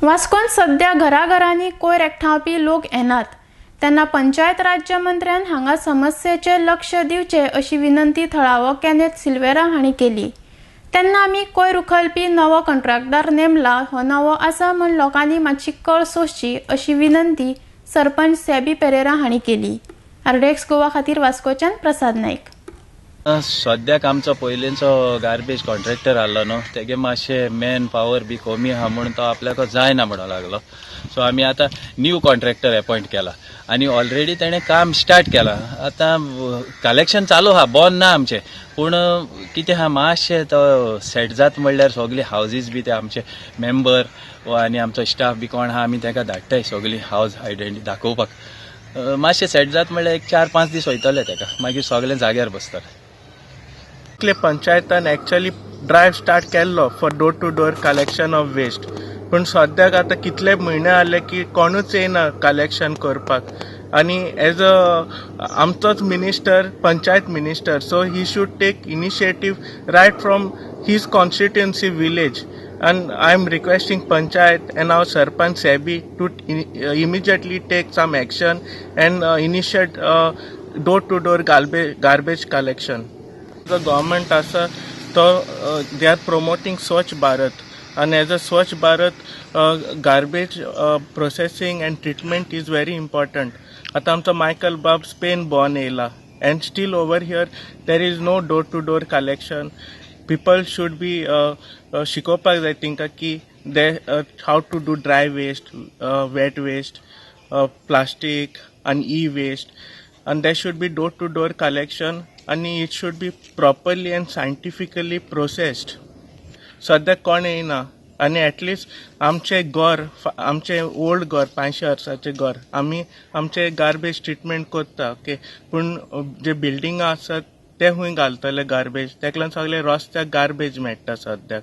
वास्कोन सध्या घराघरांनी कोयर एकठांवपी लोक येनात तेन्ना पंचायत राज्य मंत्र्यान हांगा समस्येचे लक्ष दिवचे अशी विनंती थळावो केनेथ सिल्वेरा हांणी केली। तेन्ना आमी कोयर उखलपी नवो कंत्राटदार नेमला हो नवो आसा म्हण लोकांनी मातशी कळ सोसची अशी विनंती सरपंच सॅबी पेरेरा हांणी केली। आरडेक्स गोवा खातीर वास्कोच्यान प्रसाद नाईक। सद्याक आमचो पयलींचो गार्बेज कॉन्ट्रॅक्टर आसलो न्हू तेगे मातशें मॅन पावर बी कमी आहा म्हणून तो आपल्याक जायना म्हणूंक लागलो। सो आमी आतां न्यू कॉन्ट्रॅक्टर अपॉयंट केला आनी ऑलरेडी तेणें काम स्टार्ट केलां। आतां कलेक्शन चालू आहा, बंद ना आमचें, पूण कितें आहा मातशें तो सेट जात म्हणल्यार सगळी हावजीस बी ते आमचे मेंबर आनी आमचो स्टाफ बी कोण आहा आमी ताका धाडटाय सगळी हावज आयडेंटिटी दाखोवपाक। मातशें सेट जात म्हणल्यार एक 4-5 दीस वयतले ताका, मागीर सगळें जाग्यार बसतलें। पंचायतान एक्चुअली ड्रायव्ह स्टार्ट केल्लो for door to door collection of waste, पूण सद्याक आतां कितले म्हयने जाले की कोणूच येना कलेक्शन करपाक। आनी एज आमचोच minister panchayat minister, so he should take initiative right from his constituency village. And I am requesting Panchayat and our Sarpanch Sebi to immediately take some action and initiate door-to-door garbage collection. The government asa to they are promoting Swachh Bharat, and as a Swachh Bharat garbage processing and treatment is very important. Ata amcha Michael Bubbs Spain born ela, and still over here there is no door-to-door collection. People should be शिकोवपाक जाय तिंका की they how to do dry waste, wet waste, plastic and e-waste, and there should be door to door collection and it should be properly and scientifically processed. सद्याक कोण येना आनी at least आमचे घर, आमचे ओल्ड घर 500 वर्साचें घर आमी आमचे गार्बेज ट्रिटमेंट करता, ओके, पूण जे बिल्डिंगा आसात ते खूंय घालतले गार्बेज, तेका लागून सगळे रस्त्याक गार्बेज मेळटा सद्याक।